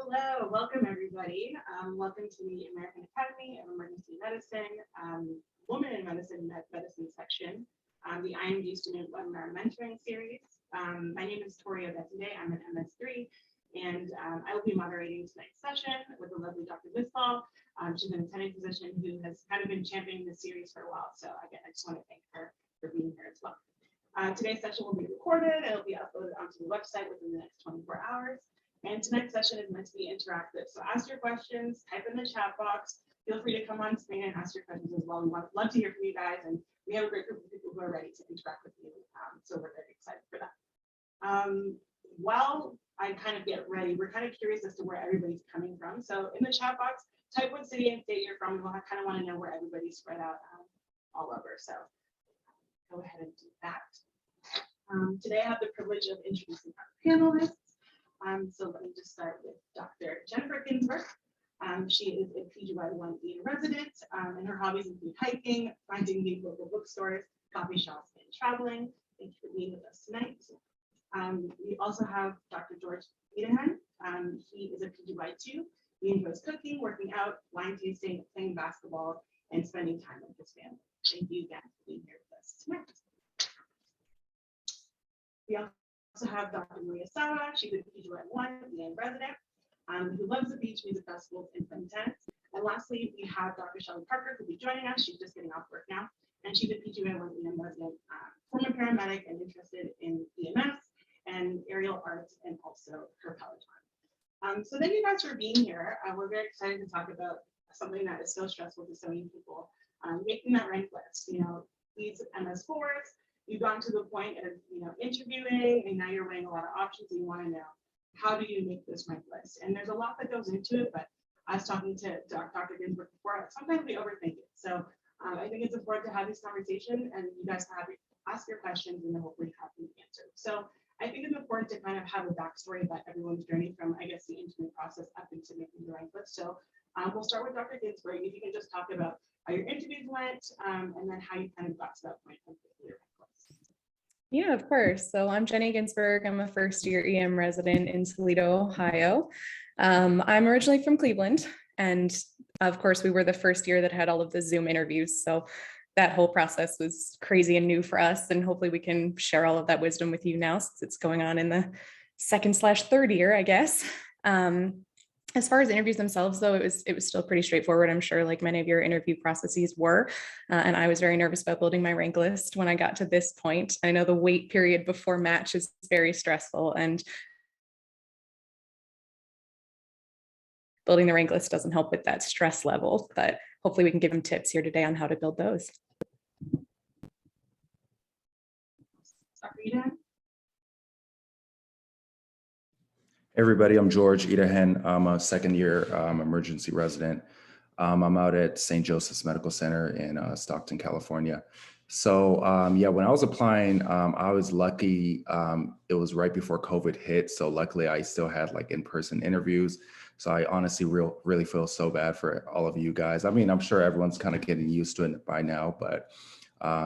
Hello, welcome everybody. Welcome to the American Academy of Emergency Medicine, Women in Medicine section, the IMG Student Webinar Mentoring Series. My name is Toria Bettenday. I'm an MS3, and I will be moderating tonight's session with the lovely Dr. Bisbal. She's an attending physician who has kind of been championing this series for a while, so again, I just want to thank her for being here as well. Today's session will be recorded. It'll be uploaded onto the website within the next 24 hours. And tonight's session is meant to be interactive. So ask your questions, type in the chat box. Feel free to come on screen and ask your questions as well. We would love to hear from you guys. And we have a great group of people who are ready to interact with you. So we're very excited for that. While I kind of get ready, we're kind of curious as to where everybody's coming from. So in the chat box, type what city and state you're from. We'll kind of want to know where everybody's spread out all over. So go ahead and do that. Today I have the privilege of introducing our panelists. So let me just start with Dr. Jennifer Ginsberg. She is a PGY1E resident, and her hobbies include hiking, finding new local bookstores, coffee shops, and traveling. Thank you for being with us tonight. We also have Dr. George Edahan. He is a PGY2. He enjoys cooking, working out, wine tasting, playing basketball, and spending time with his family. Thank you again for being here with us tonight. We also have Dr. Maria Sava. She's a PGY1 EM resident who loves the beach, music festivals, and fun tents. And lastly, we have Dr. Shelley Parker who will be joining us. She's just getting off work now, and she's a PGY1 EM resident, former paramedic and interested in EMS and aerial arts, and also her Peloton. So thank you guys for being here. We're very excited to talk about something that is so stressful to so many people, making that rank list. You know, these MS4s. You've gotten to the point of interviewing, and now you're weighing a lot of options, and you want to know, how do you make this rank list? And there's a lot that goes into it, but I was talking to Dr. Ginsberg before, sometimes we overthink it. So I think it's important to have this conversation, and you guys ask your questions and then hopefully have them answered. So I think it's important to kind of have a backstory about everyone's journey from, I guess, the interview process up into making the rank list. So we'll start with Dr. Ginsberg. If you can just talk about how your interviews went, and then how you kind of got to that point of your rank list. Yeah, of course. So I'm Jenny Ginsberg. I'm a first-year EM resident in Toledo, Ohio. I'm originally from Cleveland, and of course, we were the first year that had all of the Zoom interviews. So that whole process was crazy and new for us, and hopefully we can share all of that wisdom with you now, since it's going on in the second/third year, I guess. As far as interviews themselves, though, it was still pretty straightforward. I'm sure like many of your interview processes were, and I was very nervous about building my rank list when I got to this point. I know the wait period before match is very stressful, and building the rank list doesn't help with that stress level, but hopefully we can give them tips here today on how to build those. Everybody, I'm George Edahan. I'm a second-year emergency resident. I'm out at St. Joseph's Medical Center in Stockton, California. So yeah, when I was applying, I was lucky. It was right before COVID hit, so luckily I still had like in-person interviews. So I honestly really feel so bad for all of you guys. I mean, I'm sure everyone's kind of getting used to it by now, but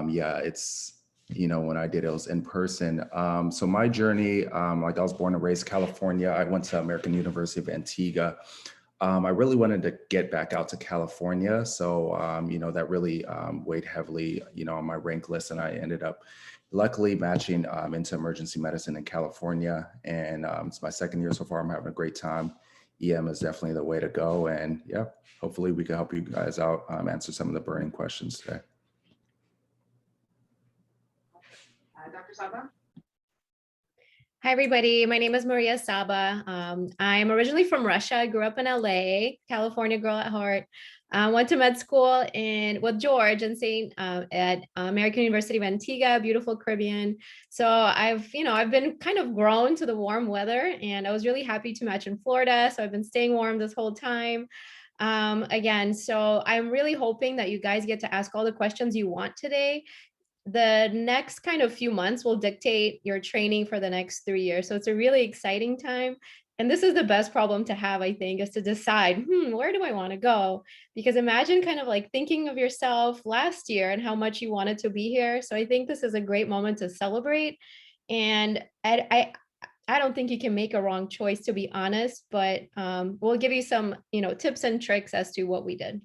yeah, it's, when I did, it was in person. So my journey, like I was born and raised California. I went to American University of Antigua. I really wanted to get back out to California. So, that really weighed heavily, on my rank list. And I ended up luckily matching into emergency medicine in California. And it's my second year so far. I'm having a great time. EM is definitely the way to go. And yeah, hopefully we can help you guys out, answer some of the burning questions today. Dr. Saba? Hi, everybody. My name is Maria Saba. I'm originally from Russia. I grew up in LA, California girl at heart. Went to med school with George at American University of Antigua, beautiful Caribbean. So I've been kind of grown to the warm weather, and I was really happy to match in Florida. So I've been staying warm this whole time. So I'm really hoping that you guys get to ask all the questions you want today. The next kind of few months will dictate your training for the next 3 years. So it's a really exciting time. And this is the best problem to have, I think, is to decide, where do I want to go? Because imagine kind of like thinking of yourself last year and how much you wanted to be here. So I think this is a great moment to celebrate. And I don't think you can make a wrong choice, to be honest, but we'll give you some, tips and tricks as to what we did.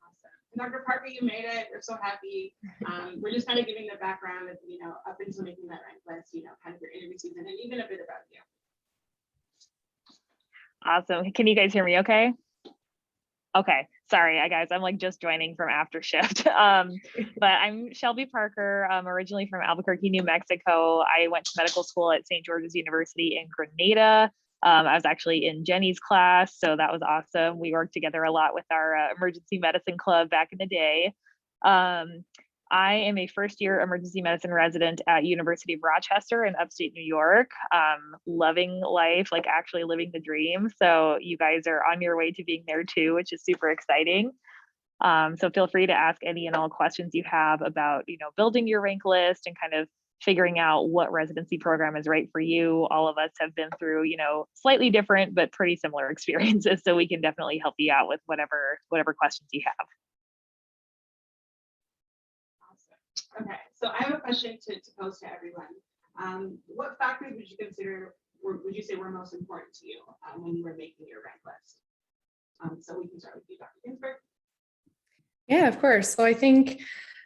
Awesome. Dr. Parker, you made it. We're so happy. We're just kind of giving the background of, up until making that rank list, kind of your interview season and even a bit about you. Awesome. Can you guys hear me okay? Okay. Sorry, guys, I'm like just joining from after shift. But I'm Shelby Parker. I'm originally from Albuquerque, New Mexico. I went to medical school at St. George's University in Grenada. I was actually in Jenny's class, so that was awesome. We worked together a lot with our emergency medicine club back in the day. I am a first-year emergency medicine resident at University of Rochester in upstate New York. Loving life, like actually living the dream. So you guys are on your way to being there too, which is super exciting. So feel free to ask any and all questions you have about, building your rank list and kind of figuring out what residency program is right for you. All of us have been through, slightly different but pretty similar experiences, so we can definitely help you out with whatever questions you have. Okay, so I have a question to pose to everyone. What factors would you consider, or would you say were most important to you when you were making your rank list? So we can start with you, Dr. Ginsberg. Yeah, of course. So I think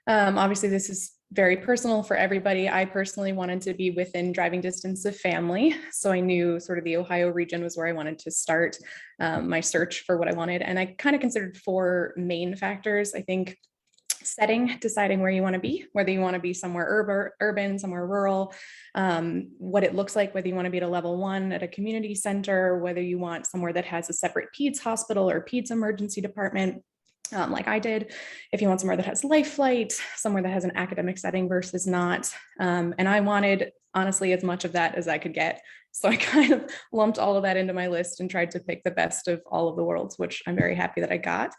obviously this is very personal for everybody. I personally wanted to be within driving distance of family. So I knew sort of the Ohio region was where I wanted to start my search for what I wanted. And I kind of considered 4 main factors. I think setting, deciding where you want to be, whether you want to be somewhere urban, somewhere rural, what it looks like, whether you want to be at a level 1 at a community center, whether you want somewhere that has a separate peds hospital or peds emergency department, like I did, if you want somewhere that has life flight, somewhere that has an academic setting versus not. And I wanted, honestly, as much of that as I could get. So I kind of lumped all of that into my list and tried to pick the best of all of the worlds, which I'm very happy that I got.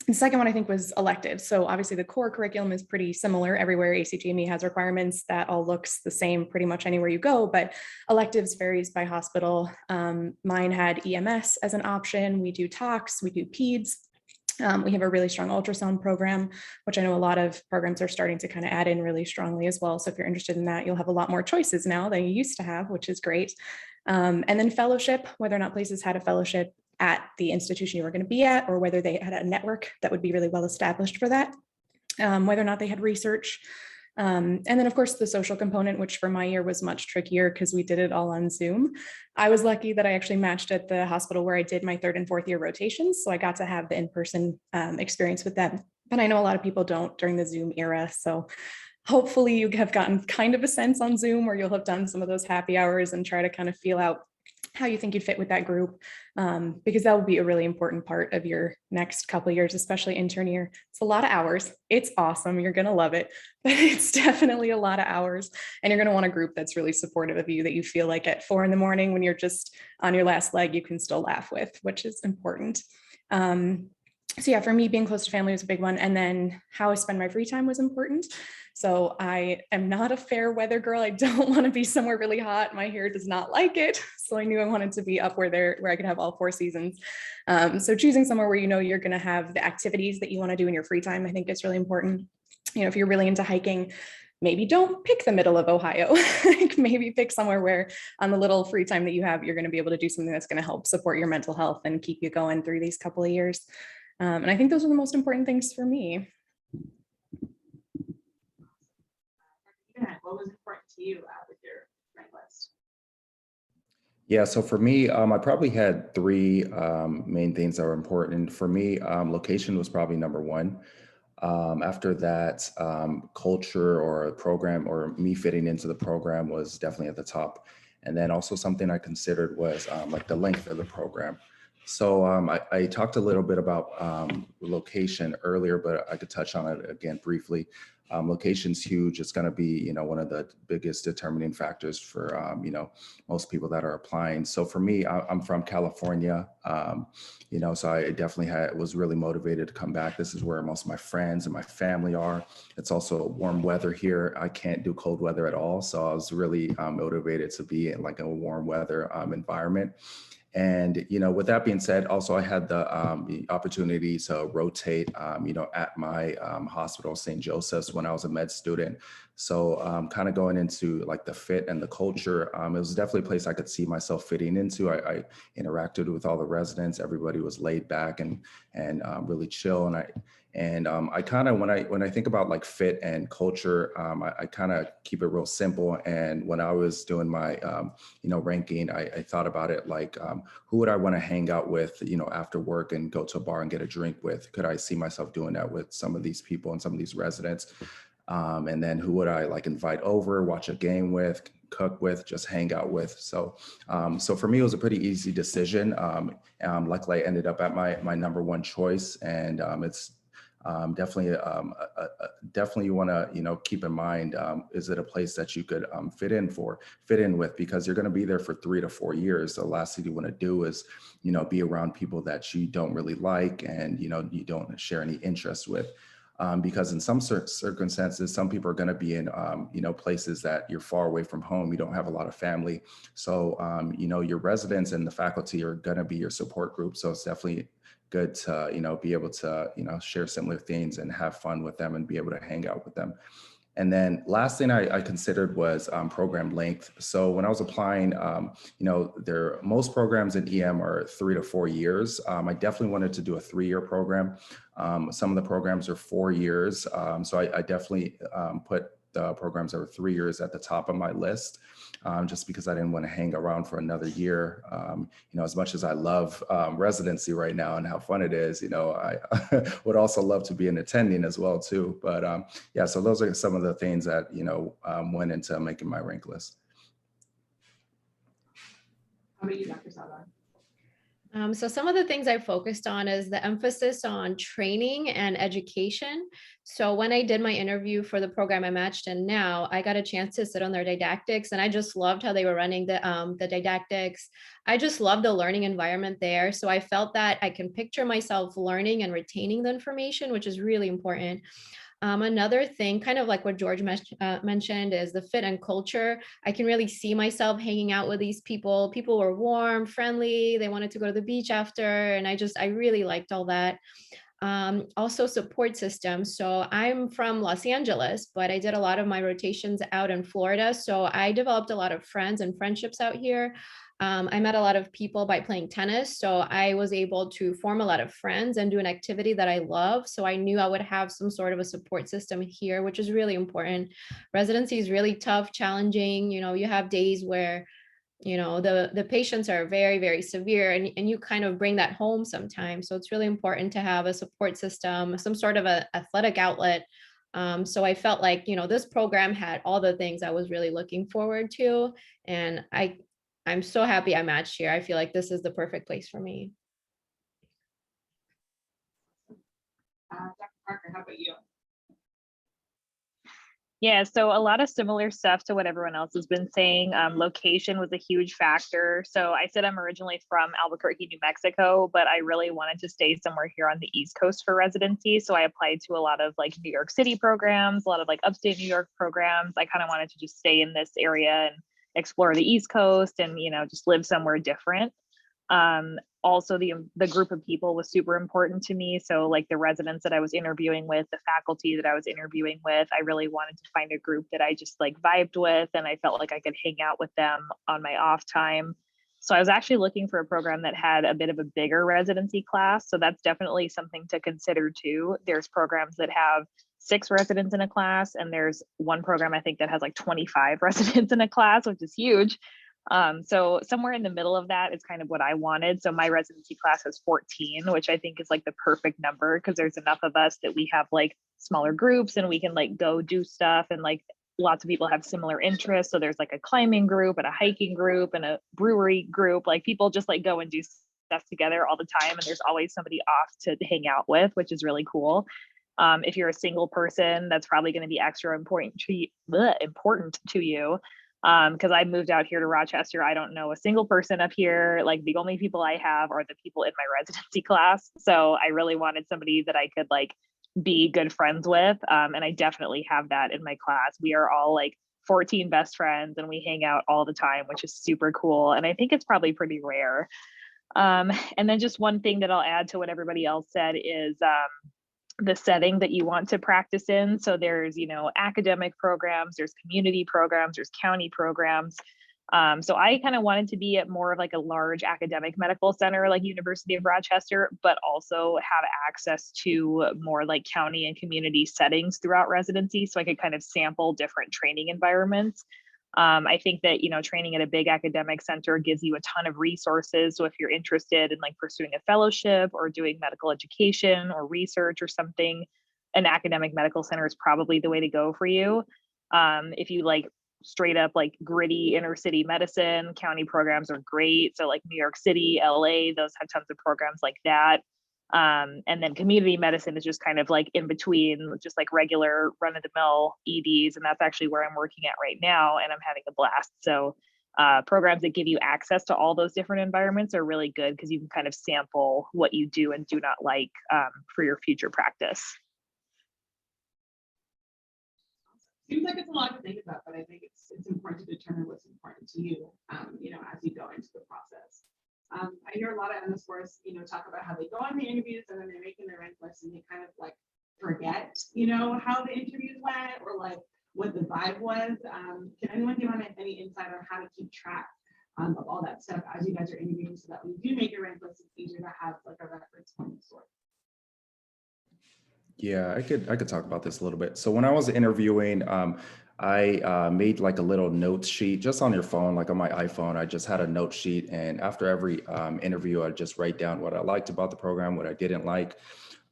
The second one I think was elective. So obviously the core curriculum is pretty similar everywhere. ACGME has requirements that all looks the same pretty much anywhere you go, but electives varies by hospital. Mine had EMS as an option. We do tox, we do peds. We have a really strong ultrasound program, which I know a lot of programs are starting to kind of add in really strongly as well. So if you're interested in that, you'll have a lot more choices now than you used to have, which is great. And then fellowship, whether or not places had a fellowship at the institution you were going to be at, or whether they had a network that would be really well established for that, whether or not they had research. And then of course the social component, which for my year was much trickier because we did it all on Zoom. I was lucky that I actually matched at the hospital where I did my 3rd and 4th year rotations. So I got to have the in-person experience with them. But I know a lot of people don't during the Zoom era. So hopefully you have gotten kind of a sense on Zoom where you'll have done some of those happy hours and try to kind of feel out how you think you'd fit with that group, because that will be a really important part of your next couple of years, especially intern year. It's a lot of hours. It's awesome. You're going to love it, but it's definitely a lot of hours. And you're going to want a group that's really supportive of you, that you feel like at 4 a.m. when you're just on your last leg, you can still laugh with, which is important. So yeah, for me, being close to family was a big one. And then how I spend my free time was important. So I am not a fair weather girl. I don't want to be somewhere really hot. My hair does not like it. So I knew I wanted to be up where I could have all 4 seasons. So choosing somewhere where you're going to have the activities that you want to do in your free time, I think is really important. If you're really into hiking, maybe don't pick the middle of Ohio. Maybe pick somewhere where on the little free time that you have, you're going to be able to do something that's going to help support your mental health and keep you going through these couple of years. And I think those are the most important things for me. What was important to you with your rank list? Yeah, so for me, I probably had 3 main things that were important. For me, location was probably number 1. After that, culture or program or me fitting into the program was definitely at the top. And then also something I considered was like the length of the program. So I talked a little bit about location earlier, but I could touch on it again briefly. Location's huge. It's going to be, one of the biggest determining factors for, most people that are applying. So for me, I'm from California, so I definitely was really motivated to come back. This is where most of my friends and my family are. It's also warm weather here. I can't do cold weather at all. So I was really motivated to be in like a warm weather environment. And, you know, with that being said, also I had the opportunity to rotate, you know, at my hospital, St. Joseph's, when I was a med student. So kind of going into like the fit and the culture, it was definitely a place I could see myself fitting into. I interacted with all the residents. Everybody was laid back and really chill. And I kind of, when I think about like fit and culture, I kind of keep it real simple. And when I was doing my, you know, ranking, I thought about it like, who would I want to hang out with, you know, after work and go to a bar and get a drink with? Could I see myself doing that with some of these people and some of these residents? And then who would I like invite over, watch a game with, cook with, just hang out with? So, so for me, it was a pretty easy decision. Luckily, I ended up at my number one choice, and it's definitely, definitely you want to, you know, keep in mind, is it a place that you could fit in with, because you're going to be there for 3 to 4 years. The last thing you want to do is, you know, be around people that you don't really like and, you know, you don't share any interest with. Because in some circumstances, some people are going to be in, you know, places that you're far away from home. You don't have a lot of family. So, you know, your residents and the faculty are going to be your support group. So it's definitely good to, you know, be able to, you know, share similar things and have fun with them and be able to hang out with them. And then last thing I considered was program length. So when I was applying, you know, most programs in EM are 3 to 4 years. I definitely wanted to do a 3-year program. Some of the programs are 4 years. So I definitely put the programs that were 3 years at the top of my list, just because I didn't want to hang around for another year. You know, as much as I love residency right now and how fun it is, you know, I would also love to be an attending as well too. But yeah, so those are some of the things that, you know, went into making my rank list. How about you, Dr. Saba? So some of the things I focused on is the emphasis on training and education. So when I did my interview for the program I matched in now, I got a chance to sit on their didactics, and I just loved how they were running the didactics. I just loved the learning environment there. So I felt that I can picture myself learning and retaining the information, which is really important. Another thing, kind of like what George mentioned, is the fit and culture. I can really see myself hanging out with these people. People were warm, friendly. They wanted to go to the beach after. And I really liked all that. Also support systems. So I'm from Los Angeles, but I did a lot of my rotations out in Florida. So I developed a lot of friends and friendships out here. I met a lot of people by playing tennis. So I was able to form a lot of friends and do an activity that I love. So I knew I would have some sort of a support system here, which is really important. Residency is really tough, challenging. You know, you have days where, you know, the patients are very, very severe, and you kind of bring that home sometimes. So it's really important to have a support system, some sort of a athletic outlet. So I felt like, you know, this program had all the things I was really looking forward to. And I'm so happy I matched here. I feel like this is the perfect place for me. Dr. Parker, how about you? Yeah, so a lot of similar stuff to what everyone else has been saying. Location was a huge factor. So I said I'm originally from Albuquerque, New Mexico, but I really wanted to stay somewhere here on the East Coast for residency. So I applied to a lot of like New York City programs, a lot of like upstate New York programs. I kind of wanted to just stay in this area and explore the East Coast and, you know, just live somewhere different. Also, the group of people was super important to me. So like the residents that I was interviewing with, the faculty that I was interviewing with, I really wanted to find a group that I just like vibed with, and I felt like I could hang out with them on my off time. So I was actually looking for a program that had a bit of a bigger residency class. So that's definitely something to consider too. There's programs that have 6 residents in a class, and there's one program I think that has like 25 residents in a class, which is huge. So somewhere in the middle of that is kind of what I wanted. So my residency class has 14, which I think is like the perfect number, because there's enough of us that we have like smaller groups and we can like go do stuff, and like lots of people have similar interests. So there's like a climbing group and a hiking group and a brewery group. Like people just like go and do stuff together all the time, and there's always somebody off to hang out with, which is really cool. If you're a single person, that's probably going to be extra important to you, because I moved out here to Rochester. I don't know a single person up here. Like the only people I have are the people in my residency class. So I really wanted somebody that I could like be good friends with. And I definitely have that in my class. We are all like 14 best friends and we hang out all the time, which is super cool. And I think it's probably pretty rare. And then just one thing that I'll add to what everybody else said is the setting that you want to practice in. So there's, academic programs, there's community programs, there's county programs. So I kind of wanted to be at more of like a large academic medical center like University of Rochester, but also have access to more like county and community settings throughout residency. So I could kind of sample different training environments. I think that, training at a big academic center gives you a ton of resources. So if you're interested in like pursuing a fellowship or doing medical education or research or something, an academic medical center is probably the way to go for you. If you like straight up like gritty inner city medicine, county programs are great. So like New York City, LA, those have tons of programs like that. And then community medicine is just kind of like in between, just like regular run-of-the-mill EDs. And that's actually where I'm working at right now, and I'm having a blast. So programs that give you access to all those different environments are really good because you can kind of sample what you do and do not like for your future practice. Seems like it's a lot to think about, but I think it's important to determine what's important to you, as you go into the process. I hear a lot of MS4s, talk about how they go on the interviews and then they're making their rank list and they kind of like forget, how the interviews went or like what the vibe was. Can anyone give any insight on how to keep track of all that stuff as you guys are interviewing so that when you do make your rank list, it's easier to have like a reference point of sort? Yeah, I could talk about this a little bit. So when I was interviewing, I made like a little notes sheet just on your phone, like on my iPhone. I just had a note sheet, and after every interview, I just write down what I liked about the program, what I didn't like,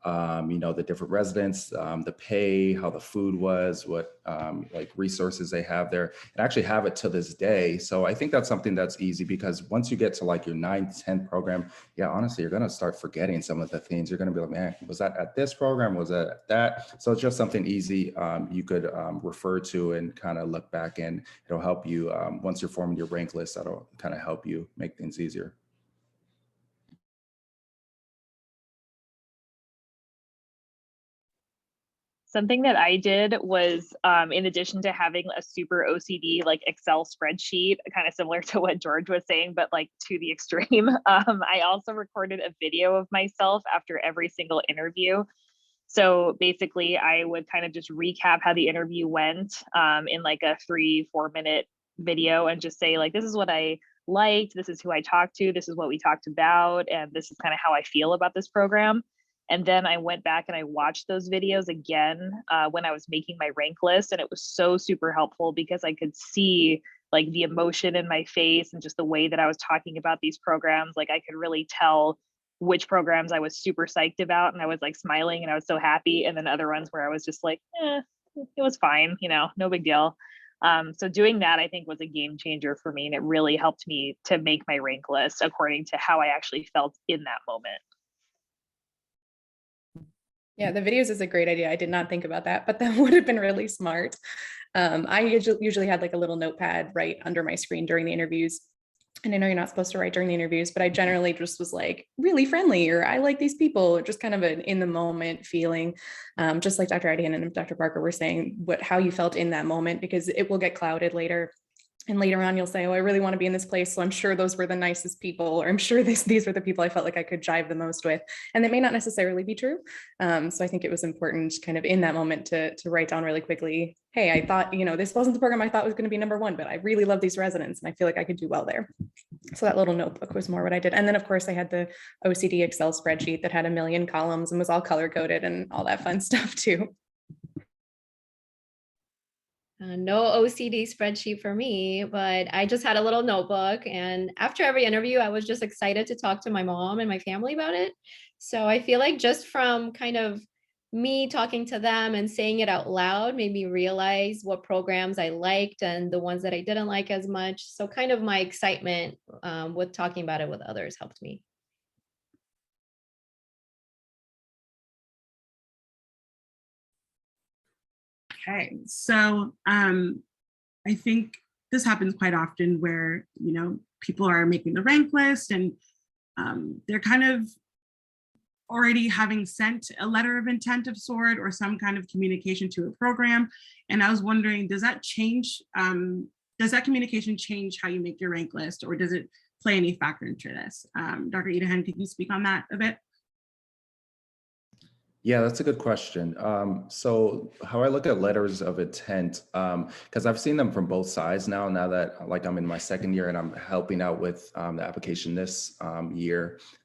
the different residents, the pay, how the food was, what like resources they have there, and I actually have it to this day. So I think that's something that's easy because once you get to like your 9th, 10th program, yeah, honestly, you're going to start forgetting some of the things. You're going to be like, man, was that at this program? Was that at that? So it's just something easy you could refer to and kind of look back, and it'll help you once you're forming your rank list. That'll kind of help you make things easier. Something that I did was, in addition to having a super OCD like Excel spreadsheet, kind of similar to what George was saying, but like to the extreme, I also recorded a video of myself after every single interview. So basically, I would kind of just recap how the interview went in like a 3-4 minute video and just say like, this is what I liked, this is who I talked to, this is what we talked about, and this is kind of how I feel about this program. And then I went back and I watched those videos again when I was making my rank list. And it was so super helpful because I could see like the emotion in my face and just the way that I was talking about these programs. Like I could really tell which programs I was super psyched about and I was like smiling and I was so happy. And then other ones where I was just like, it was fine, no big deal. So doing that, I think, was a game changer for me. And it really helped me to make my rank list according to how I actually felt in that moment. Yeah, the videos is a great idea. I did not think about that, but that would have been really smart. I usually had like a little notepad right under my screen during the interviews. And I know you're not supposed to write during the interviews, but I generally just was like really friendly, or I like these people, just kind of an in the moment feeling, just like Dr. Idahan and Dr. Parker were saying, how you felt in that moment, because it will get clouded later. And later on, you'll say, oh, I really want to be in this place. So I'm sure those were the nicest people, or I'm sure these were the people I felt like I could jive the most with. And that may not necessarily be true. So I think it was important kind of in that moment to write down really quickly, hey, I thought, this wasn't the program I thought was going to be #1, but I really love these residents and I feel like I could do well there. So that little notebook was more what I did. And then of course I had the OCD Excel spreadsheet that had 1 million columns and was all color coded and all that fun stuff too. No OCD spreadsheet for me, but I just had a little notebook. And after every interview, I was just excited to talk to my mom and my family about it. So I feel like just from kind of me talking to them and saying it out loud made me realize what programs I liked and the ones that I didn't like as much. So kind of my excitement with talking about it with others helped me. Okay, so I think this happens quite often where, people are making the rank list and they're kind of already having sent a letter of intent of sort or some kind of communication to a program. And I was wondering, does that change, does that communication change how you make your rank list, or does it play any factor into this. Dr. Edahan, could you speak on that a bit? Yeah, that's a good question. So how I look at letters of intent, because I've seen them from both sides now that like I'm in my second year and I'm helping out with the application this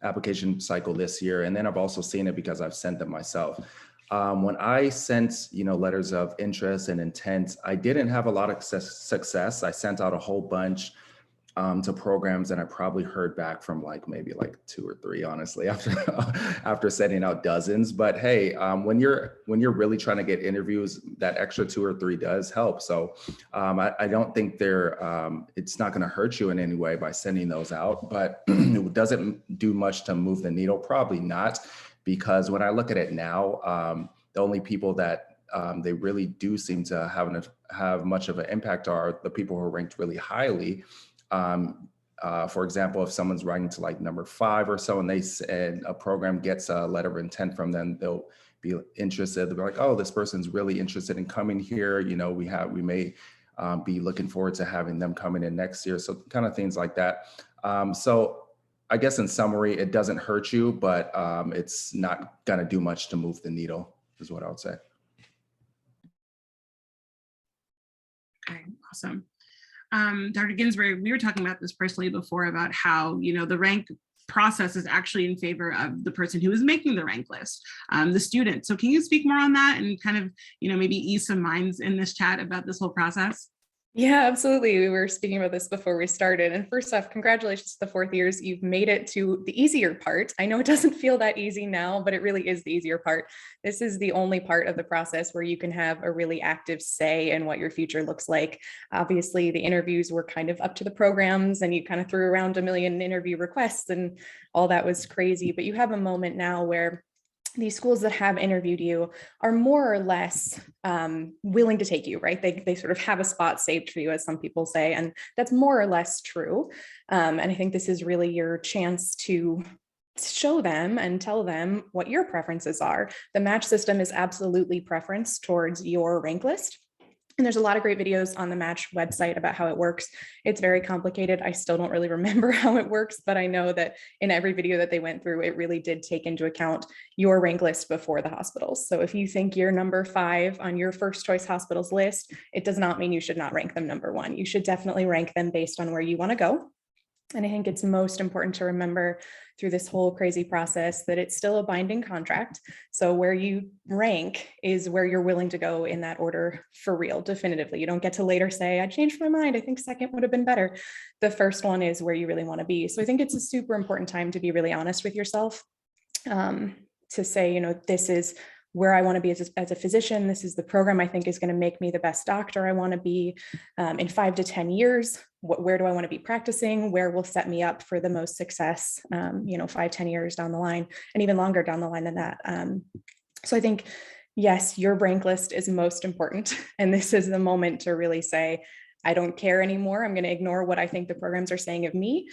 application cycle this year. And then I've also seen it because I've sent them myself. When I sent, letters of interest and intent, I didn't have a lot of success. I sent out a whole bunch to programs, and I probably heard back from maybe 2 or 3, honestly, after sending out dozens. But hey, when you're really trying to get interviews, that extra 2 or 3 does help. So I don't think it's not going to hurt you in any way by sending those out, but it doesn't do much to move the needle. Probably not, because when I look at it now, the only people that they really do seem to have much of an impact are the people who are ranked really highly. For example, if someone's ranking to number 5 or so, and a program gets a letter of intent from them, they'll be interested. They'll be like, oh, this person's really interested in coming here. We may be looking forward to having them coming in next year. So kind of things like that. So I guess in summary, it doesn't hurt you, but it's not gonna do much to move the needle, is what I would say. Okay, awesome. Dr. Ginsberg, we were talking about this personally before about how, the rank process is actually in favor of the person who is making the rank list, the student. So can you speak more on that and kind of, maybe ease some minds in this chat about this whole process? Yeah, absolutely. We were speaking about this before we started. And first off, congratulations to the 4th years. You've made it to the easier part. I know it doesn't feel that easy now, but it really is the easier part. This is the only part of the process where you can have a really active say in what your future looks like. Obviously, the interviews were kind of up to the programs, and you kind of threw around a million interview requests and all that was crazy. But you have a moment now where these schools that have interviewed you are more or less willing to take you, right? They sort of have a spot saved for you, as some people say, and that's more or less true. And I think this is really your chance to show them and tell them what your preferences are. The match system is absolutely preference towards your rank list. And there's a lot of great videos on the Match website about how it works. It's very complicated. I still don't really remember how it works, but I know that in every video that they went through, it really did take into account your rank list before the hospitals. So if you think you're number 5 on your first choice hospitals list, it does not mean you should not rank them number 1. You should definitely rank them based on where you want to go. And I think it's most important to remember through this whole crazy process that it's still a binding contract. So where you rank is where you're willing to go in that order for real, definitively. You don't get to later say, I changed my mind. I think second would have been better. The first one is where you really want to be. So I think it's a super important time to be really honest with yourself, to say, this is where I want to be as a physician. This is the program I think is going to make me the best doctor I want to be in 5 to 10 years. Where do I want to be practicing? Where will set me up for the most success, 5, 10 years down the line, and even longer down the line than that. So I think, yes, your rank list is most important. And this is the moment to really say, I don't care anymore. I'm going to ignore what I think the programs are saying of me.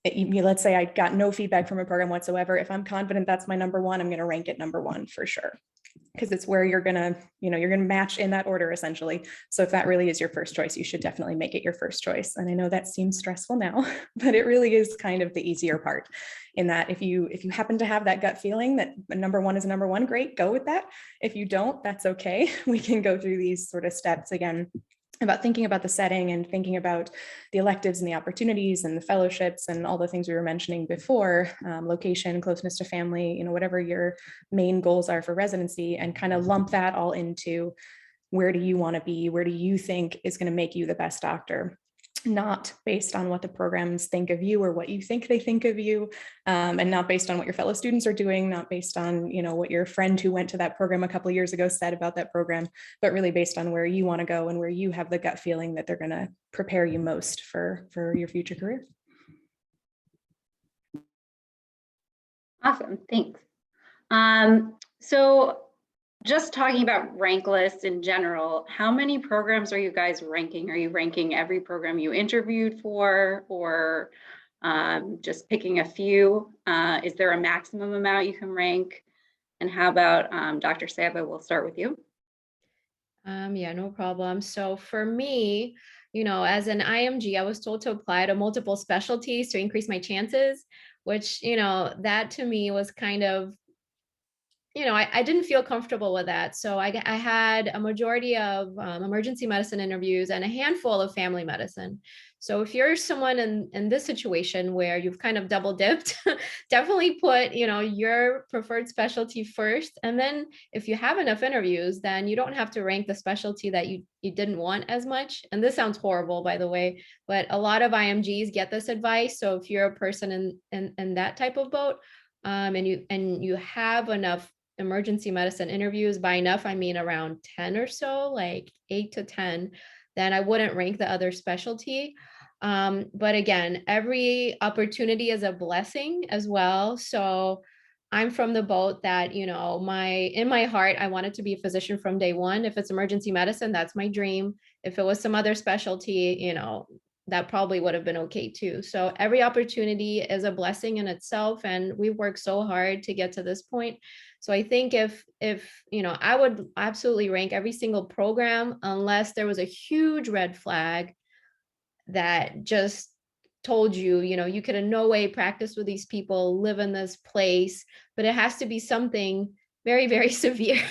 Let's say I got no feedback from a program whatsoever. If I'm confident that's my number 1, I'm going to rank it number 1 for sure, because it's where you're going to match in that order essentially. So if that really is your first choice, you should definitely make it your first choice. And I know that seems stressful now, but it really is kind of the easier part, in that if you happen to have that gut feeling that number 1 is number 1, great, go with that. If you don't, that's okay. We can go through these sort of steps again about thinking about the setting and thinking about the electives and the opportunities and the fellowships and all the things we were mentioning before, location, closeness to family, whatever your main goals are for residency, and kind of lump that all into where do you want to be? Where do you think is going to make you the best doctor? Not based on what the programs think of you or what you think they think of you, and not based on what your fellow students are doing, not based on what your friend who went to that program a couple of years ago said about that program, but really based on where you want to go and where you have the gut feeling that they're going to prepare you most for your future career. Awesome, thanks. So just talking about rank lists in general, how many programs are you guys ranking? Are you ranking every program you interviewed for, or just picking a few? Is there a maximum amount you can rank? And how about Dr. Saba, we'll start with you. Yeah, no problem. So for me, as an IMG, I was told to apply to multiple specialties to increase my chances, which, that to me was kind of, I didn't feel comfortable with that. So I had a majority of emergency medicine interviews and a handful of family medicine. So if you're someone in this situation where you've kind of double dipped, definitely put, your preferred specialty first. And then if you have enough interviews, then you don't have to rank the specialty that you didn't want as much. And this sounds horrible, by the way, but a lot of IMGs get this advice. So if you're a person in that type of boat, and you have enough emergency medicine interviews, by enough I mean around 10 or so, like 8 to 10, then I wouldn't rank the other specialty. But again, every opportunity is a blessing as well. So I'm from the boat that, in my heart, I wanted to be a physician from day one. If it's emergency medicine, that's my dream. If it was some other specialty, that probably would have been okay too. So every opportunity is a blessing in itself. And we worked so hard to get to this point. So I think if I would absolutely rank every single program unless there was a huge red flag that just told you, you could in no way practice with these people, live in this place, but it has to be something very, very severe.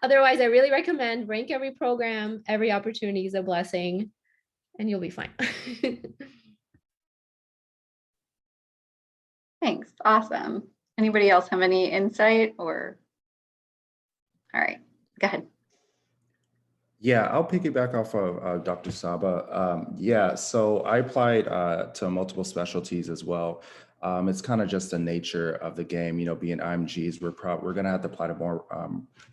Otherwise, I really recommend rank every program. Every opportunity is a blessing and you'll be fine. Thanks. Awesome. Anybody else have any insight or? All right, go ahead. Yeah, I'll piggyback off of Dr. Saba. Yeah, so I applied to multiple specialties as well. It's kind of just the nature of the game, being IMGs, we're going to have to apply to more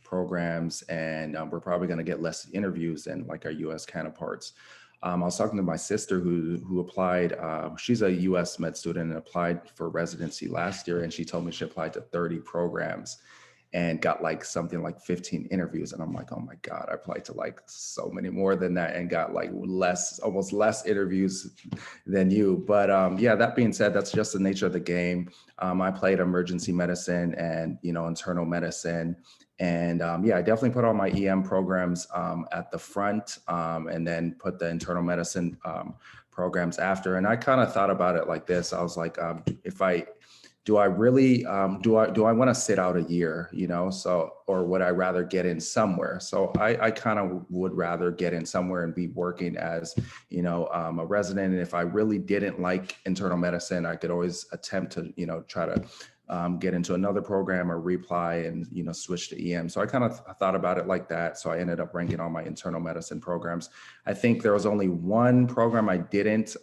programs, and we're probably going to get less interviews than like our US counterparts. I was talking to my sister who applied, she's a US med student and applied for residency last year, and she told me she applied to 30 programs and got like something like 15 interviews. And I'm like, oh my God, I applied to like so many more than that and got like almost less interviews than you. But yeah, that being said, that's just the nature of the game. I played emergency medicine and, internal medicine. And yeah, I definitely put all my EM programs at the front and then put the internal medicine programs after. And I kind of thought about it like this. I was like, do I really, do I want to sit out a year, or would I rather get in somewhere? So I kind of would rather get in somewhere and be working as, a resident. And if I really didn't like internal medicine, I could always attempt to, try to get into another program or reapply and, switch to EM. So I kind of thought about it like that. So I ended up ranking all my internal medicine programs. I think there was only one program I didn't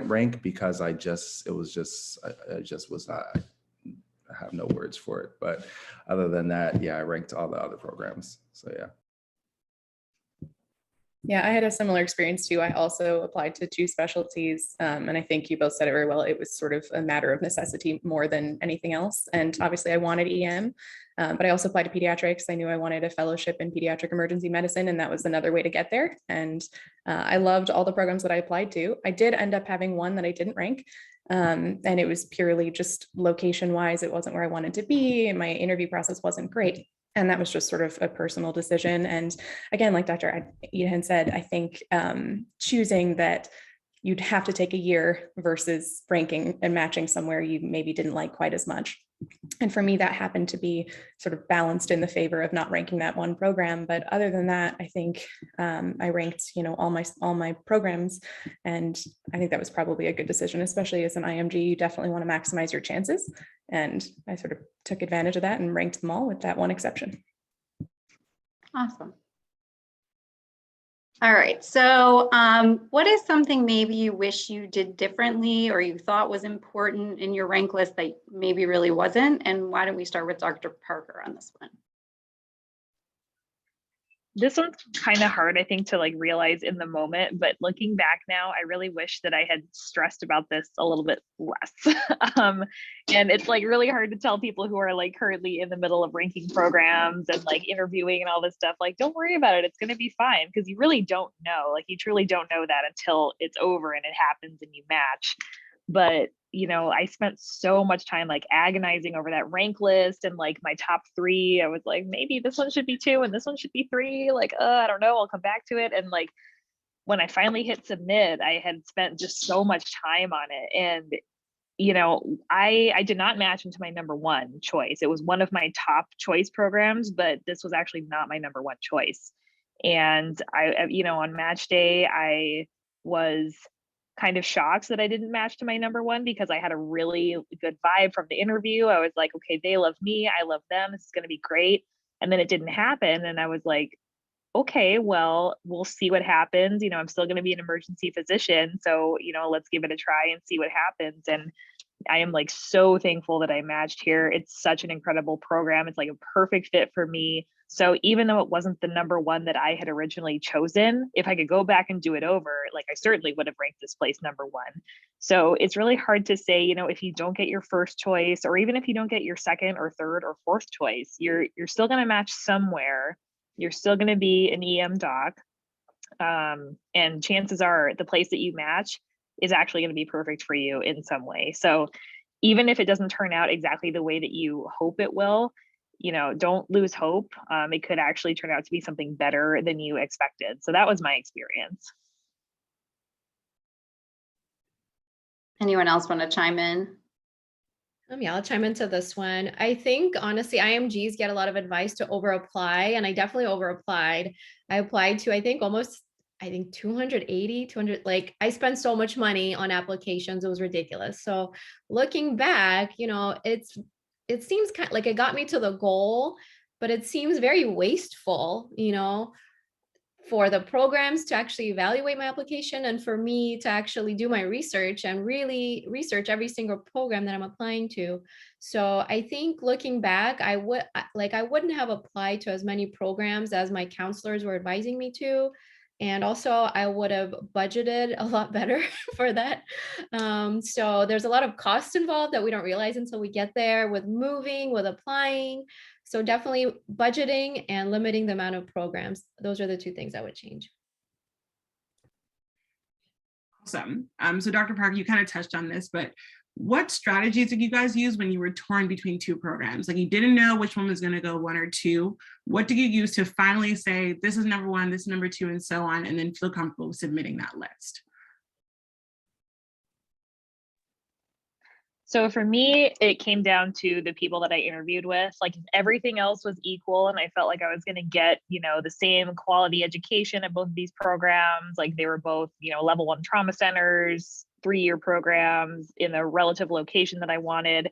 rank because I just was not, I have no words for it. But other than that, yeah, I ranked all the other programs. So yeah. Yeah, I had a similar experience too. I also applied to 2 specialties, and I think you both said it very well. It was sort of a matter of necessity more than anything else. And obviously I wanted EM, but I also applied to pediatrics. I knew I wanted a fellowship in pediatric emergency medicine, and that was another way to get there. And I loved all the programs that I applied to. I did end up having one that I didn't rank. And it was purely just location wise. It wasn't where I wanted to be. And my interview process wasn't great. And that was just sort of a personal decision. And again, like Dr. Eden said, I think choosing that you'd have to take a year versus ranking and matching somewhere you maybe didn't like quite as much. And for me, that happened to be sort of balanced in the favor of not ranking that one program. But other than that, I think I ranked, all my programs. And I think that was probably a good decision, especially as an IMG. You definitely want to maximize your chances. And I sort of took advantage of that and ranked them all with that one exception. Awesome. All right, so what is something maybe you wish you did differently or you thought was important in your rank list that maybe really wasn't? And why don't we start with Dr. Parker on this one? This one's kind of hard, I think, to like realize in the moment, but looking back now, I really wish that I had stressed about this a little bit less. And it's like really hard to tell people who are like currently in the middle of ranking programs and like interviewing and all this stuff, like, don't worry about it. It's going to be fine. Because you really don't know, like you truly don't know that until it's over and it happens and you match. but I spent so much time like agonizing over that rank list and like my top 3. I was like, maybe this one should be 2 and this one should be 3. Like, I don't know, I'll come back to it. And like, when I finally hit submit, I had spent just so much time on it. And, I did not match into my number 1 choice. It was one of my top choice programs, but this was actually not my number 1 choice. And I, on match day, I was kind of shocked that I didn't match to my number 1 because I had a really good vibe from the interview. I was like, okay, they love me, I love them, this is going to be great. And then it didn't happen. And I was like, okay, well, we'll see what happens. I'm still going to be an emergency physician. So, let's give it a try and see what happens. And I am like so thankful that I matched here. It's such an incredible program. It's like a perfect fit for me. So even though it wasn't the number 1 that I had originally chosen, if I could go back and do it over, like I certainly would have ranked this place number 1. So it's really hard to say, if you don't get your first choice, or even if you don't get your second or third or fourth choice, you're still going to match somewhere. You're still going to be an EM doc. And chances are the place that you match is actually going to be perfect for you in some way. So even if it doesn't turn out exactly the way that you hope it will, don't lose hope. It could actually turn out to be something better than you expected. So that was my experience. Anyone else want to chime in? Yeah, I'll chime into this one. I think honestly, IMGs get a lot of advice to over apply, and I definitely over applied. I applied to, I think 280, 200, like I spent so much money on applications. It was ridiculous. So looking back, it seems kind of like it got me to the goal, but it seems very wasteful, for the programs to actually evaluate my application and for me to actually do my research and really research every single program that I'm applying to. So I think looking back, I wouldn't have applied to as many programs as my counselors were advising me to. And also I would have budgeted a lot better for that. So there's a lot of costs involved that we don't realize until we get there with moving, with applying. So definitely budgeting and limiting the amount of programs. Those are the 2 things I would change. Awesome. So Dr. Parker, you kind of touched on this, but what strategies did you guys use when you were torn between 2 programs? Like you didn't know which one was going to go 1 or 2. What did you use to finally say, this is number 1, this is number 2, and so on, and then feel comfortable submitting that list? So for me, it came down to the people that I interviewed with. Like if everything else was equal and I felt like I was going to get, the same quality education at both of these programs, like they were both, level 1 trauma centers, 3-year programs in a relative location that I wanted.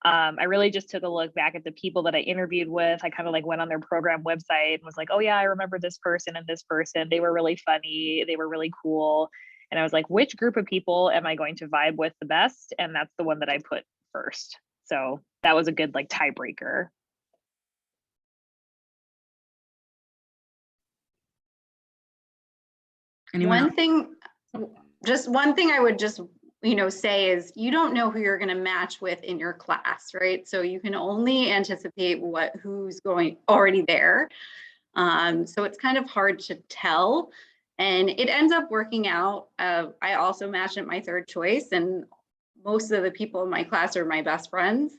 I really just took a look back at the people that I interviewed with. I kind of like went on their program website and was like, oh yeah, I remember this person and this person. They were really funny. They were really cool. And I was like, which group of people am I going to vibe with the best? And that's the one that I put first. So that was a good like tiebreaker. Anyone else? One thing I would just, say is you don't know who you're going to match with in your class, right? So you can only anticipate who's going already there. So it's kind of hard to tell. And it ends up working out. I also matched at my 3rd choice, and most of the people in my class are my best friends.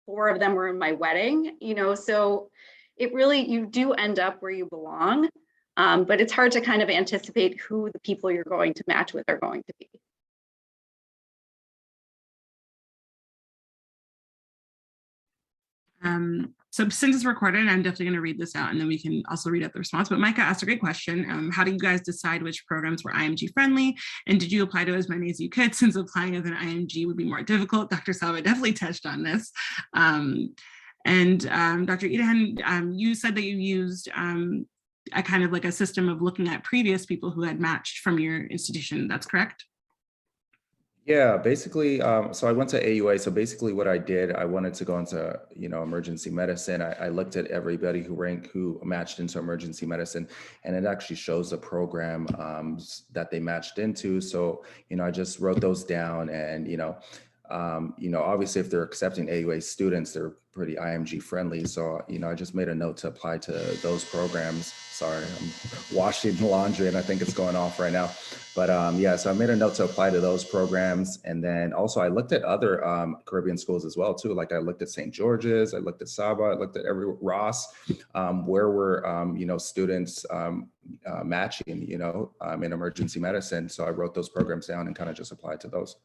4 of them were in my wedding, so it really, you do end up where you belong. But it's hard to kind of anticipate who the people you're going to match with are going to be. So since it's recorded, I'm definitely going to read this out and then we can also read out the response. But Micah asked a great question. How do you guys decide which programs were IMG friendly? And did you apply to as many as you could, since applying as an IMG would be more difficult? Dr. Saba definitely touched on this. Dr. Idahan, you said that you used a kind of like a system of looking at previous people who had matched from your institution. That's correct? Yeah, basically, so I went to AUA. So basically what I did, I wanted to go into, emergency medicine. I looked at everybody who matched into emergency medicine, and it actually shows the program that they matched into. So, I just wrote those down, and, obviously if they're accepting AUA students, they're pretty IMG friendly. So, I just made a note to apply to those programs. Sorry, I'm washing laundry and I think it's going off right now. But yeah, so I made a note to apply to those programs. And then also I looked at other Caribbean schools as well too. Like I looked at St. George's, I looked at Saba, I looked at Ross, where were, you know, students matching, you know, in emergency medicine. So I wrote those programs down and kind of just applied to those.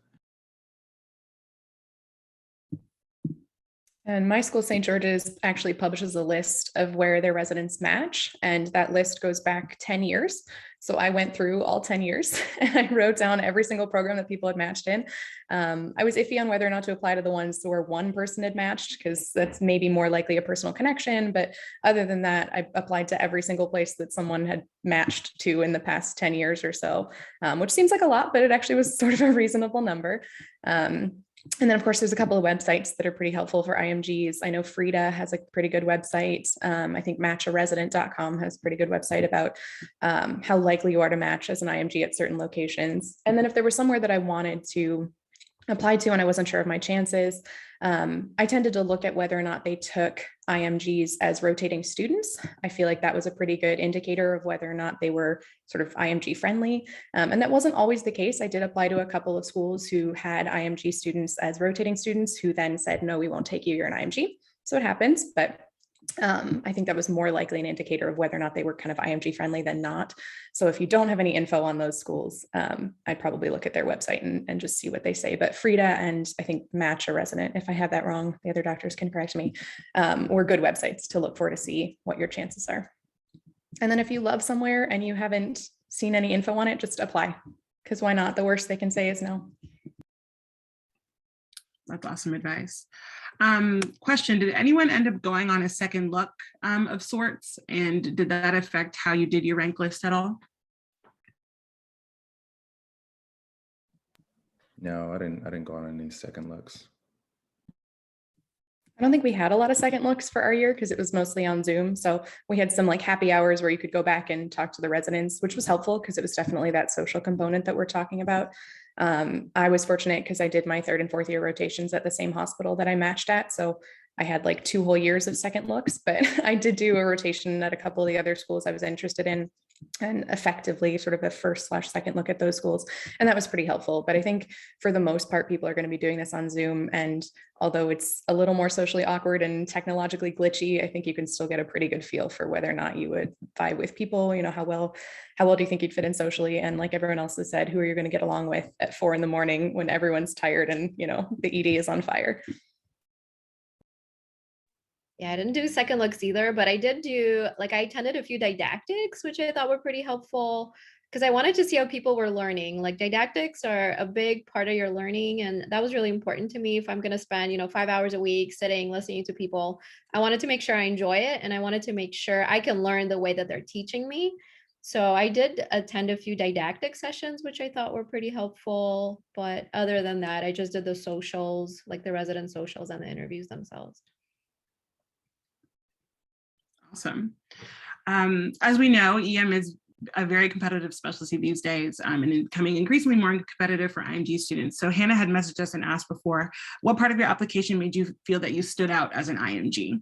And my school, St. George's, actually publishes a list of where their residents match, and that list goes back 10 years. So I went through all 10 years and I wrote down every single program that people had matched in. I was iffy on whether or not to apply to the ones where one person had matched, because that's maybe more likely a personal connection. But other than that, I applied to every single place that someone had matched to in the past 10 years or so, which seems like a lot, but it actually was sort of a reasonable number. And then, of course, there's a couple of websites that are pretty helpful for IMGs. I know Frida has a pretty good website. I think matcharesident.com has a pretty good website about how likely you are to match as an IMG at certain locations. And then if there was somewhere that I wanted to apply to and I wasn't sure of my chances, I tended to look at whether or not they took IMGs as rotating students. I feel like that was a pretty good indicator of whether or not they were sort of IMG friendly. And that wasn't always the case. I did apply to a couple of schools who had IMG students as rotating students who then said, no, we won't take you, you're an IMG. So it happens, but I think that was more likely an indicator of whether or not they were kind of IMG friendly than not. So if you don't have any info on those schools, I'd probably look at their website and just see what they say. But Frida and I think Match a Resident, if I have that wrong, the other doctors can correct me, were good websites to look for to see what your chances are. And then if you love somewhere and you haven't seen any info on it, just apply, because why not? The worst they can say is no. That's awesome advice. Question, did anyone end up going on a second look of sorts? And did that affect how you did your rank list at all? No, I didn't go on any second looks. I don't think we had a lot of second looks for our year because it was mostly on Zoom. So we had some like happy hours where you could go back and talk to the residents, which was helpful because it was definitely that social component that we're talking about. I was fortunate because I did my 3rd and 4th year rotations at the same hospital that I matched at. So I had like 2 whole years of second looks, but I did do a rotation at a couple of the other schools I was interested in and effectively sort of a 1st/2nd look at those schools. And that was pretty helpful. But I think for the most part, people are going to be doing this on Zoom. And although it's a little more socially awkward and technologically glitchy, I think you can still get a pretty good feel for whether or not you would vibe with people. You know, how well do you think you'd fit in socially? And like everyone else has said, who are you going to get along with at 4 in the morning when everyone's tired and, you know, the ED is on fire? Yeah, I didn't do second looks either, but I did do, like, I attended a few didactics, which I thought were pretty helpful because I wanted to see how people were learning. Like, didactics are a big part of your learning, and that was really important to me. If I'm going to spend, 5 hours a week sitting, listening to people, I wanted to make sure I enjoy it, and I wanted to make sure I can learn the way that they're teaching me. So I did attend a few didactic sessions, which I thought were pretty helpful. But other than that, I just did the socials, like the resident socials and the interviews themselves. Awesome. As we know, EM is a very competitive specialty these days, and becoming increasingly more competitive for IMG students. So Hannah had messaged us and asked before, what part of your application made you feel that you stood out as an IMG?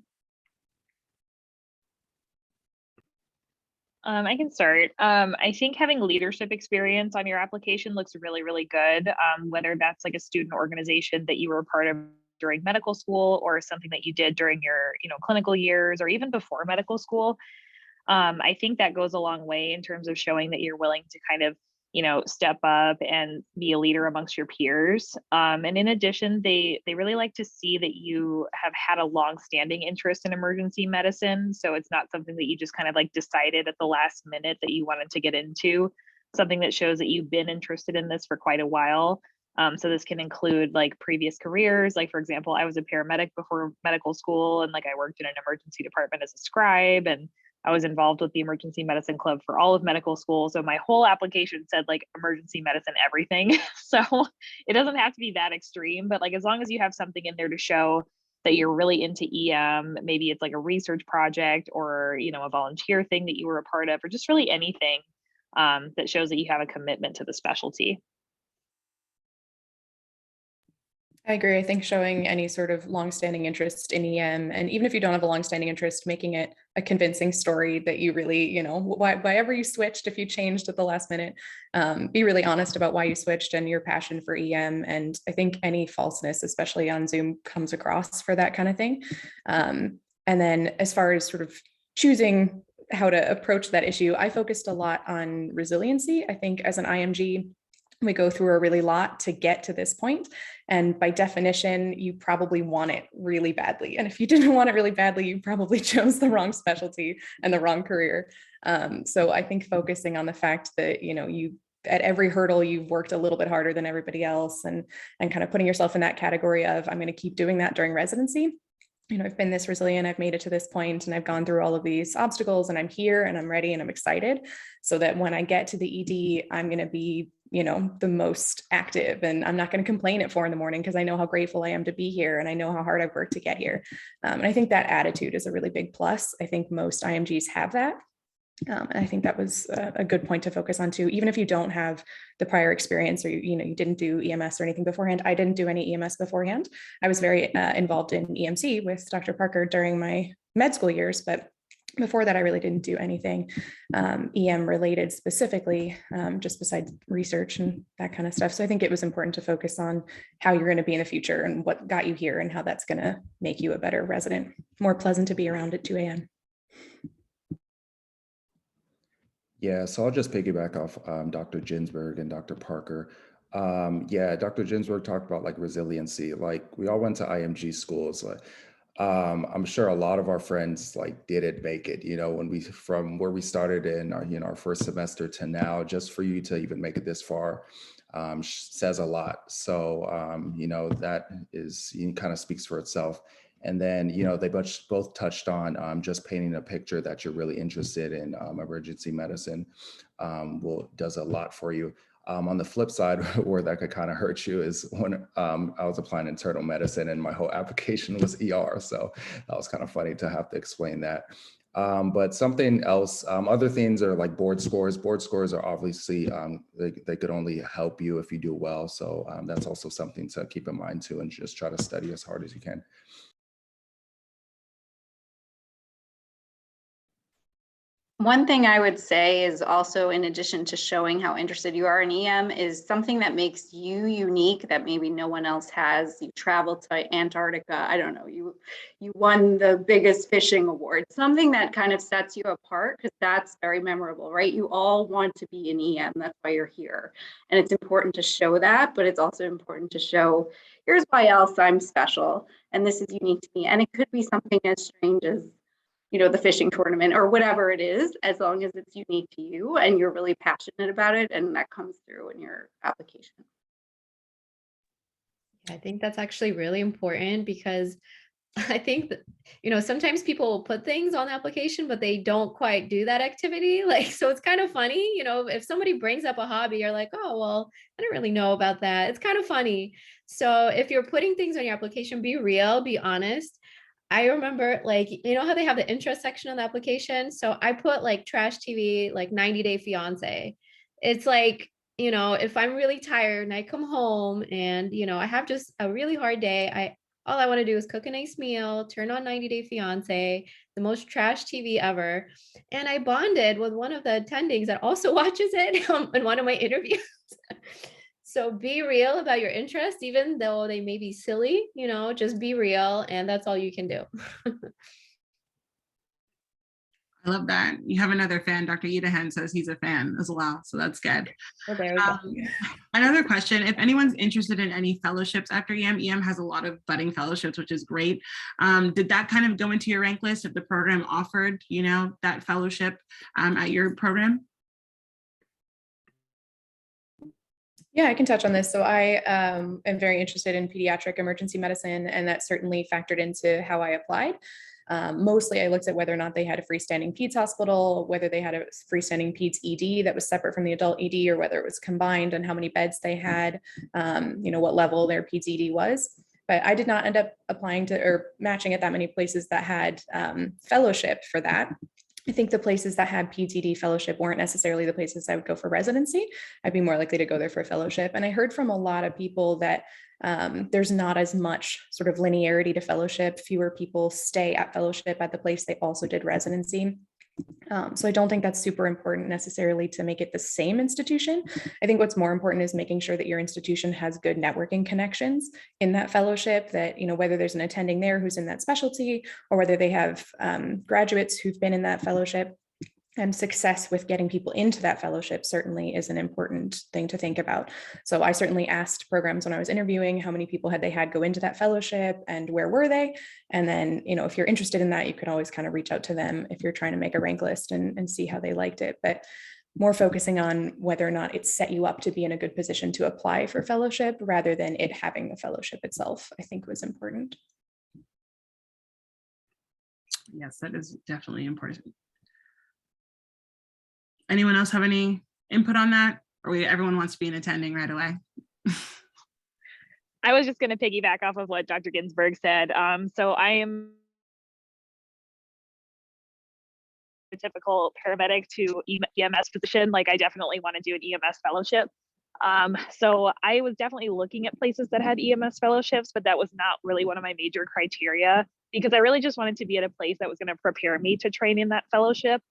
I can start. I think having leadership experience on your application looks really, really good, whether that's like a student organization that you were a part of during medical school or something that you did during your, clinical years or even before medical school. I think that goes a long way in terms of showing that you're willing to kind of, step up and be a leader amongst your peers. And in addition, they really like to see that you have had a long-standing interest in emergency medicine. So it's not something that you just kind of like decided at the last minute that you wanted to get into, something that shows that you've been interested in this for quite a while. So this can include like previous careers. Like, for example, I was a paramedic before medical school, and like I worked in an emergency department as a scribe, and I was involved with the emergency medicine club for all of medical school. So my whole application said like emergency medicine, everything. So it doesn't have to be that extreme, but like as long as you have something in there to show that you're really into EM, maybe it's like a research project or, a volunteer thing that you were a part of, or just really anything that shows that you have a commitment to the specialty. I agree. I think showing any sort of longstanding interest in EM, and even if you don't have a longstanding interest, making it a convincing story that you really, why ever you switched, if you changed at the last minute, be really honest about why you switched and your passion for EM. And I think any falseness, especially on Zoom, comes across for that kind of thing. And then as far as sort of choosing how to approach that issue, I focused a lot on resiliency. I think as an IMG, we go through a really lot to get to this point. And by definition, you probably want it really badly. And if you didn't want it really badly, you probably chose the wrong specialty and the wrong career. So I think focusing on the fact that, you at every hurdle, you've worked a little bit harder than everybody else, and kind of putting yourself in that category of, I'm going to keep doing that during residency. I've been this resilient, I've made it to this point, and I've gone through all of these obstacles, and I'm here and I'm ready and I'm excited, so that when I get to the ED, I'm going to be, the most active, and I'm not going to complain at 4 a.m. because I know how grateful I am to be here, and I know how hard I've worked to get here. And I think that attitude is a really big plus. I think most IMGs have that. And I think that was a good point to focus on too. Even if you don't have the prior experience, or you didn't do EMS or anything beforehand. I didn't do any EMS beforehand. I was very involved in EMC with Dr. Parker during my med school years, but before that, I really didn't do anything EM related specifically, just besides research and that kind of stuff. So I think it was important to focus on how you're going to be in the future and what got you here and how that's going to make you a better resident, more pleasant to be around at 2 a.m. Yeah, so I'll just piggyback off Dr. Ginsberg and Dr. Parker. Yeah, Dr. Ginsberg talked about like resiliency. Like we all went to IMG schools. I'm sure a lot of our friends like didn't make it, from where we started in our, our first semester to now, just for you to even make it this far says a lot. So, that is, kind of speaks for itself. And then, they both touched on just painting a picture that you're really interested in emergency medicine does a lot for you. On the flip side, where that could kind of hurt you is when I was applying internal medicine and my whole application was ER. So that was kind of funny to have to explain that. But something else, other things are like board scores. Board scores are obviously, they could only help you if you do well. So that's also something to keep in mind too, and just try to study as hard as you can. One thing I would say is also, in addition to showing how interested you are in EM, is something that makes you unique that maybe no one else has. You traveled to Antarctica. I don't know. You won the biggest fishing award. Something that kind of sets you apart, because that's very memorable, right? You all want to be in EM. That's why you're here. And it's important to show that, but it's also important to show, here's why else I'm special. And this is unique to me. And it could be something as strange as the fishing tournament or whatever it is, as long as it's unique to you and you're really passionate about it, and that comes through in your application. I think that's actually really important, because I think that, sometimes people will put things on the application, but they don't quite do that activity. So it's kind of funny, if somebody brings up a hobby, you're like, oh, well, I don't really know about that. It's kind of funny. So if you're putting things on your application, be real, be honest. I remember, how they have the interest section on the application. So I put like trash TV, like 90 Day Fiance. It's like, if I'm really tired and I come home and, I have just a really hard day, all I want to do is cook a nice meal, turn on 90 Day Fiance, the most trash TV ever. And I bonded with one of the attendings that also watches it in one of my interviews. So be real about your interests, even though they may be silly, just be real, and that's all you can do. I love that. You have another fan. Dr. Idahan says he's a fan as well, so that's good. Well, there we go. Another question, if anyone's interested in any fellowships after EM, EM has a lot of budding fellowships, which is great. Did that kind of go into your rank list if the program offered, that fellowship at your program? Yeah, I can touch on this. So I am very interested in pediatric emergency medicine, and that certainly factored into how I applied. Mostly I looked at whether or not they had a freestanding peds hospital, whether they had a freestanding peds ED that was separate from the adult ED, or whether it was combined, and how many beds they had, what level their peds ED was. But I did not end up applying to or matching at that many places that had fellowship for that. I think the places that had PTD fellowship weren't necessarily the places I would go for residency. I'd be more likely to go there for a fellowship. And I heard from a lot of people that there's not as much sort of linearity to fellowship. Fewer people stay at fellowship at the place they also did residency. So I don't think that's super important necessarily to make it the same institution. I think what's more important is making sure that your institution has good networking connections in that fellowship, that, you know, whether there's an attending there who's in that specialty, or whether they have graduates who've been in that fellowship. And success with getting people into that fellowship certainly is an important thing to think about. So I certainly asked programs when I was interviewing, how many people had they had go into that fellowship and where were they? And then, you know, if you're interested in that, you could always kind of reach out to them if you're trying to make a rank list and see how they liked it. But more focusing on whether or not it set you up to be in a good position to apply for fellowship rather than it having the fellowship itself, I think was important. Yes, that is definitely important. Anyone else have any input on that? Or everyone wants to be an attending right away? I was just going to piggyback off of what Dr. Ginsburg said. So I am a typical paramedic to EMS position. Like, I definitely want to do an EMS fellowship. So I was definitely looking at places that had EMS fellowships, but that was not really one of my major criteria, because I really just wanted to be at a place that was going to prepare me to train in that fellowship.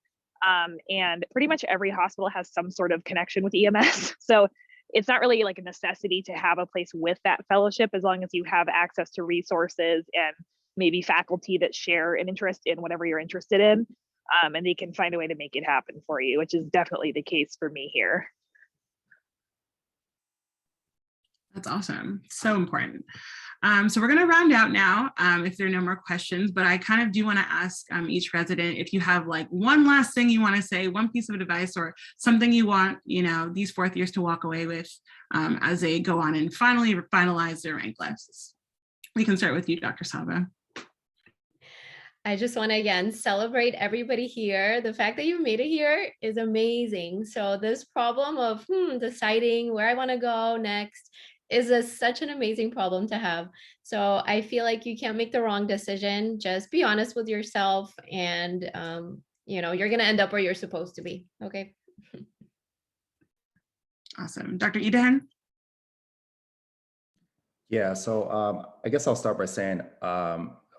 And pretty much every hospital has some sort of connection with EMS. So it's not really like a necessity to have a place with that fellowship, as long as you have access to resources and maybe faculty that share an interest in whatever you're interested in. And they can find a way to make it happen for you, which is definitely the case for me here. That's awesome. So important. So we're going to round out now if there are no more questions, but I kind of do want to ask each resident if you have like one last thing you want to say, one piece of advice or something you want, you know, these fourth years to walk away with as they go on and finally finalize their rank lists. We can start with you, Dr. Saba. I just want to again celebrate everybody here. The fact that you made it here is amazing. So this problem of deciding where I want to go next is such an amazing problem to have. So I feel like you can't make the wrong decision. Just be honest with yourself, and you know, you're going to end up where you're supposed to be. Okay. Awesome. Dr. Edahan? Yeah, so I guess I'll start by saying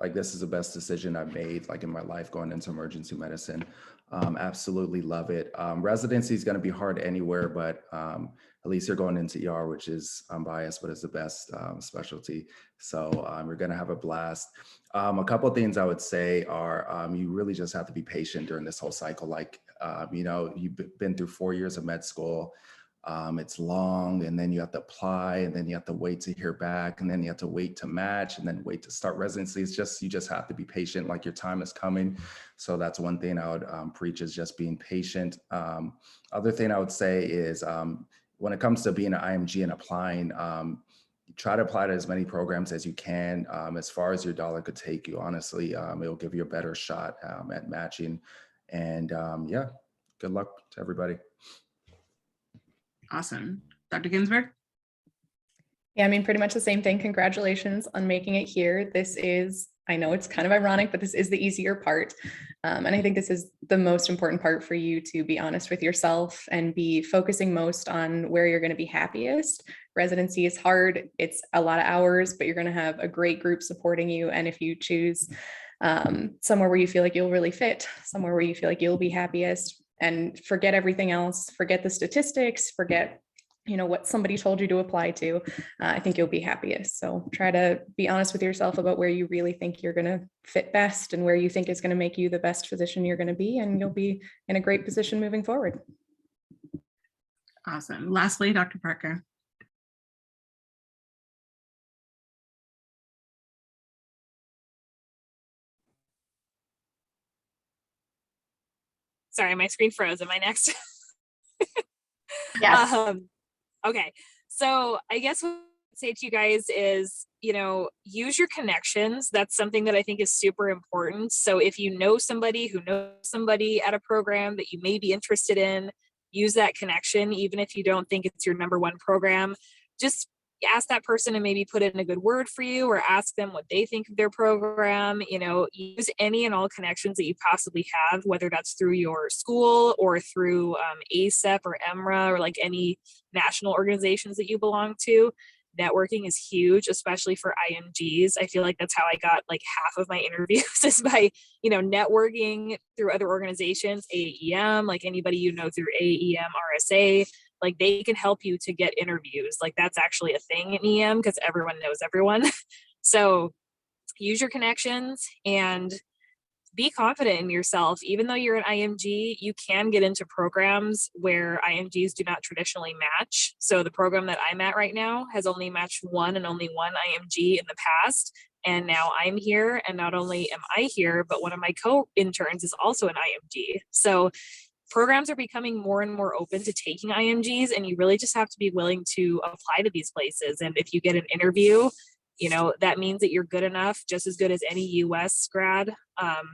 like, this is the best decision I've made like in my life going into emergency medicine. Absolutely love it. Residency is going to be hard anywhere, but at least you're going into ER, which is unbiased, but it's the best specialty. So you're going to have a blast. A couple of things I would say are you really just have to be patient during this whole cycle. Like, you know, you've been through 4 years of med school. It's long, and then you have to apply, and then you have to wait to hear back, and then you have to wait to match, and then wait to start residency. It's just, you just have to be patient, like your time is coming. So that's one thing I would preach, is just being patient. Other thing I would say is when it comes to being an IMG and applying, try to apply to as many programs as you can, as far as your dollar could take you. Honestly, it'll give you a better shot at matching. And yeah, good luck to everybody. Awesome. Dr. Ginsburg? Yeah, I mean, pretty much the same thing. Congratulations on making it here. This is, I know it's kind of ironic, but this is the easier part. And I think this is the most important part for you, to be honest with yourself and be focusing most on where you're going to be happiest. Residency is hard. It's a lot of hours, but you're going to have a great group supporting you. And if you choose somewhere where you feel like you'll really fit, somewhere where you feel like you'll be happiest, and forget everything else, forget the statistics, forget, you know, what somebody told you to apply to, I think you'll be happiest. So try to be honest with yourself about where you really think you're going to fit best and where you think is going to make you the best physician you're going to be, and you'll be in a great position moving forward. Awesome. Lastly, Dr. Parker. Sorry, my screen froze. Am I next? Yes. Okay, so I guess what I'd say to you guys is, you know, use your connections. That's something that I think is super important. So if you know somebody who knows somebody at a program that you may be interested in, use that connection, even if you don't think it's your number one program. Just ask that person to maybe put in a good word for you, or ask them what they think of their program. You know, use any and all connections that you possibly have, whether that's through your school or through ACEP or EMRA or like any national organizations that you belong to. networking is huge, especially for IMGs. I feel like that's how I got like half of my interviews is by, networking through other organizations, AAEM, like anybody through AAEM, RSA, like they can help you to get interviews. Like that's actually a thing in EM because everyone knows everyone. So use your connections and be confident in yourself. Even though you're an IMG, you can get into programs where IMGs do not traditionally match. So the program that I'm at right now has only matched one and only one IMG in the past. And now I'm here. And not only am I here, but one of my co-interns is also an IMG. So programs are becoming more and more open to taking IMGs, and you really just have to be willing to apply to these places. And if you get an interview, that means that you're good enough, just as good as any US grad.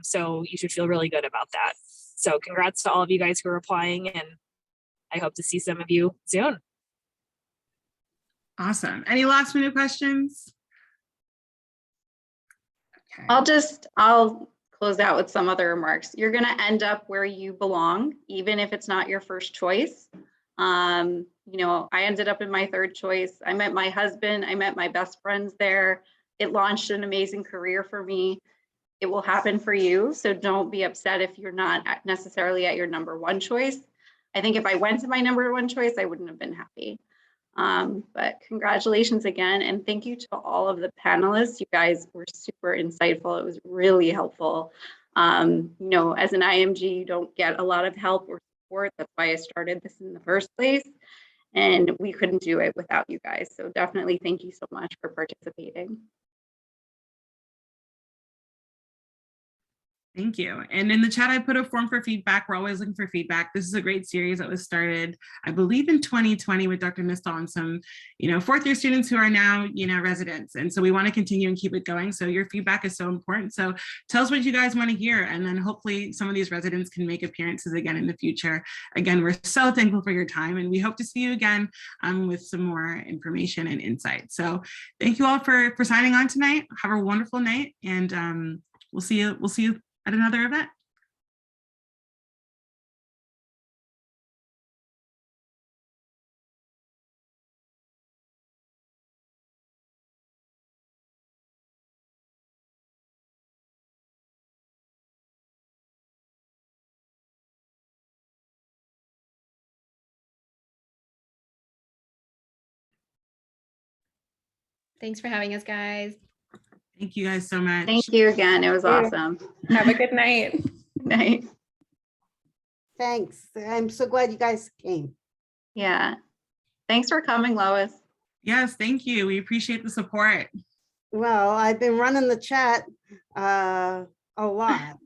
So you should feel really good about that. So congrats to all of you guys who are applying, and I hope to see some of you soon. Awesome. Any last minute questions? Okay. I'll close out with some other remarks. You're going to end up where you belong, even if it's not your first choice. I ended up in my third choice. I met my husband. I met my best friends there. It launched an amazing career for me. It will happen for you. So don't be upset if you're not necessarily at your number one choice. I think if I went to my number one choice, I wouldn't have been happy. But congratulations again. And thank you to all of the panelists. You guys were super insightful. It was really helpful. As an IMG, you don't get a lot of help or support. That's why I started this in the first place. And we couldn't do it without you guys. So definitely thank you so much for participating. Thank you. And in the chat, I put a form for feedback. We're always looking for feedback. This is a great series that was started, I believe, in 2020 with Dr. Mistal and some, fourth year students who are now, residents. And so we want to continue and keep it going. So your feedback is so important. So tell us what you guys want to hear. And then hopefully some of these residents can make appearances again in the future. Again, we're so thankful for your time, and we hope to see you again with some more information and insight. So thank you all for signing on tonight. Have a wonderful night, and we'll see you at another event. Thanks for having us, guys. Thank you guys so much. Thank you again. It was awesome. Have a good night. Good night. Thanks. I'm so glad you guys came. Yeah. Thanks for coming, Lois. Yes, thank you. We appreciate the support. Well, I've been running the chat a lot.